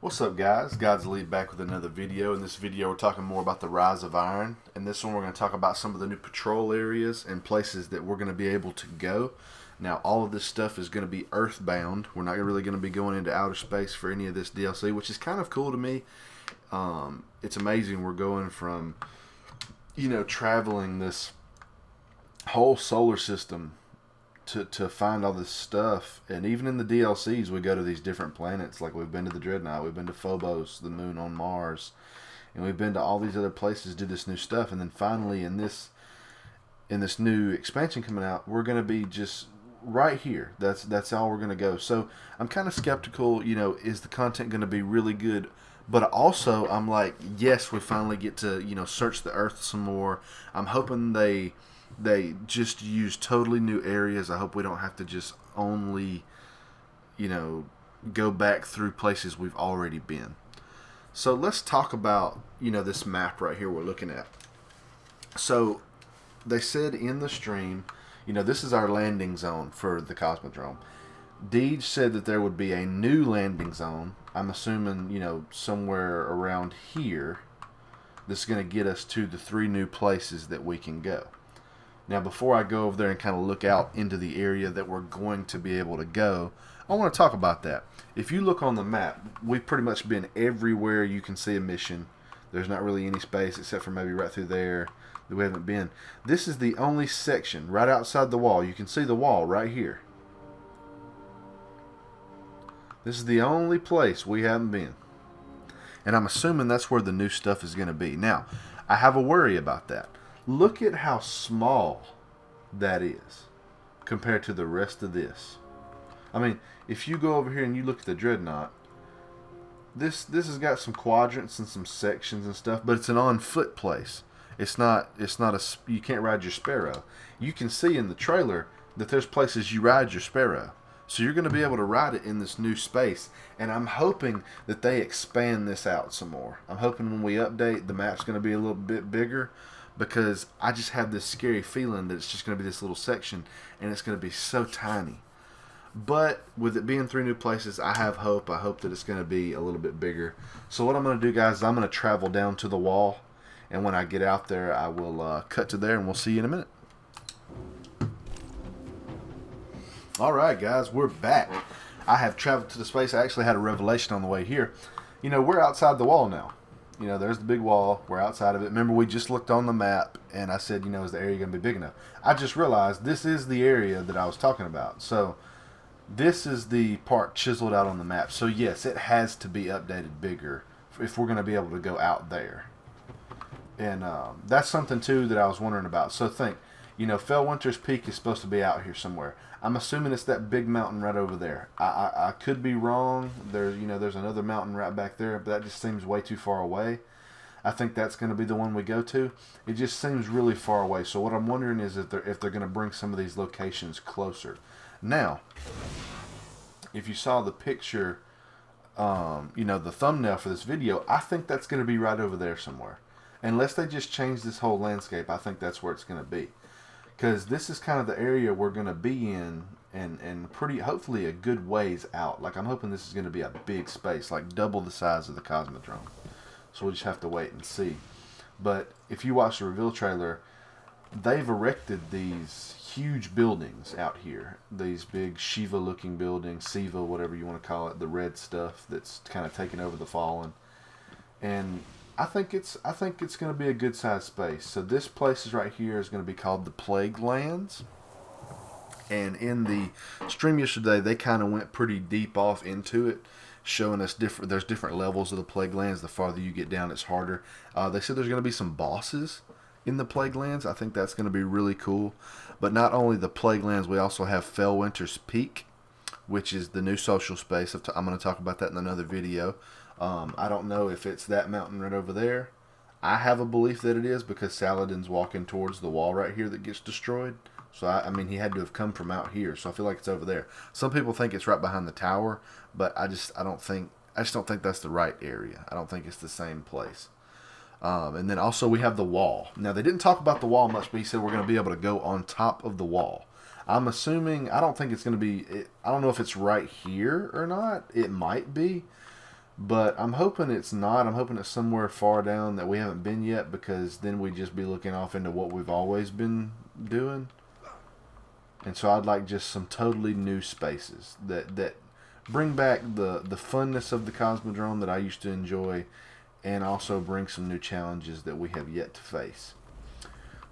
What's up, guys? God's Elite back with another video. In this video, we're talking more about the rise of iron. In this one, we're going to talk about some of the new patrol areas and places that we're going to be able to go. Now, all of this stuff is going to be earthbound. We're not really going to be going into outer space for any of this DLC, which is kind of cool to me. It's amazing we're going from, traveling this whole solar system to find all this stuff. And even in the DLCs, we go to these different planets. Like we've been to the Dreadnought, we've been to Phobos, the moon on Mars, and we've been to all these other places to do this new stuff. And then finally, in this new expansion coming out, we're going to be just right here. That's all we're going to go. So I'm kind of skeptical. Is the content going to be really good? But also, I'm like, yes, we finally get to search the Earth some more. I'm hoping they just use totally new areas. I hope we don't have to just only, go back through places we've already been. So let's talk about, this map right here we're looking at. So they said in the stream, this is our landing zone for the Cosmodrome. Deej said that there would be a new landing zone. I'm assuming, somewhere around here. This is going to get us to the 3 new places that we can go. Now, before I go over there and kind of look out into the area that we're going to be able to go, I want to talk about that. If you look on the map, we've pretty much been everywhere you can see a mission. There's not really any space except for maybe right through there that we haven't been. This is the only section right outside the wall. You can see the wall right here. This is the only place we haven't been. And I'm assuming that's where the new stuff is going to be. Now, I have a worry about that. Look at how small that is compared to the rest of this. I mean, if you go over here and you look at the Dreadnought, this has got some quadrants and some sections and stuff, but it's an on-foot place. It's not you can't ride your Sparrow. You can see in the trailer that there's places you ride your Sparrow. So you're going to be able to ride it in this new space, and I'm hoping that they expand this out some more. I'm hoping when we update, the map's going to be a little bit bigger, because I just have this scary feeling that it's just going to be this little section and it's going to be so tiny. But with it being 3 new places, I have hope. I hope that it's going to be a little bit bigger. So what I'm going to do, guys, is I'm going to travel down to the wall, and when I get out there, I will cut to there, and we'll see you in a minute. All right, guys, we're back. I have traveled to the space. I actually had a revelation on the way here. We're outside the wall now. There's the big wall. We're outside of it. Remember, we just looked on the map, and I said, is the area going to be big enough? I just realized this is the area that I was talking about. So this is the part chiseled out on the map. So, yes, it has to be updated bigger if we're going to be able to go out there. And that's something, too, that I was wondering about. So think, Fellwinter's Peak is supposed to be out here somewhere. I'm assuming it's that big mountain right over there. I could be wrong. There's another mountain right back there, but that just seems way too far away. I think that's going to be the one we go to. It just seems really far away. So what I'm wondering is if they're going to bring some of these locations closer. Now, if you saw the picture, the thumbnail for this video, I think that's going to be right over there somewhere. Unless they just change this whole landscape, I think that's where it's going to be. Because this is kind of the area we're going to be in, and pretty hopefully a good ways out. Like I'm hoping this is going to be a big space, like double the size of the Cosmodrome. So we'll just have to wait and see. But if you watch the reveal trailer, they've erected these huge buildings out here. These big Shiva-looking buildings, Siva, whatever you want to call it, the red stuff that's kind of taking over the Fallen. And I think it's going to be a good sized space. So this place is right here is going to be called the Plague Lands. And in the stream yesterday, they kind of went pretty deep off into it, showing us there's different levels of the Plague Lands. The farther you get down, it's harder. They said there's going to be some bosses in the Plague Lands. I think that's going to be really cool. But not only the Plague Lands, we also have Fellwinter's Peak, which is the new social space. I'm going to talk about that in another video. I don't know if it's that mountain right over there. I have a belief that it is because Saladin's walking towards the wall right here that gets destroyed. So, I mean, he had to have come from out here. So I feel like it's over there. Some people think it's right behind the tower, but I just don't think that's the right area. I don't think it's the same place. And then also we have the wall. Now, they didn't talk about the wall much, but he said we're going to be able to go on top of the wall. I'm assuming, I don't think it's going to be, I don't know if it's right here or not. It might be. But I'm hoping it's not. I'm hoping it's somewhere far down that we haven't been yet, because then we'd just be looking off into what we've always been doing. And so I'd like just some totally new spaces that bring back the funness of the Cosmodrome that I used to enjoy, and also bring some new challenges that we have yet to face.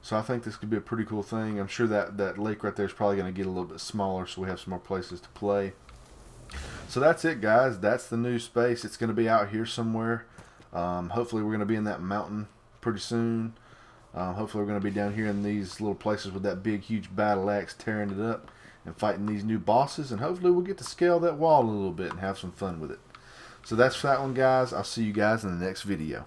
So I think this could be a pretty cool thing. I'm sure that lake right there is probably going to get a little bit smaller, so we have some more places to play. So that's it, guys. That's the new space. It's going to be out here somewhere. Hopefully we're going to be in that mountain pretty soon. Hopefully we're going to be down here in these little places with that big, huge battle axe tearing it up and fighting these new bosses. And hopefully we'll get to scale that wall a little bit and have some fun with it. So that's that one, guys. I'll see you guys in the next video.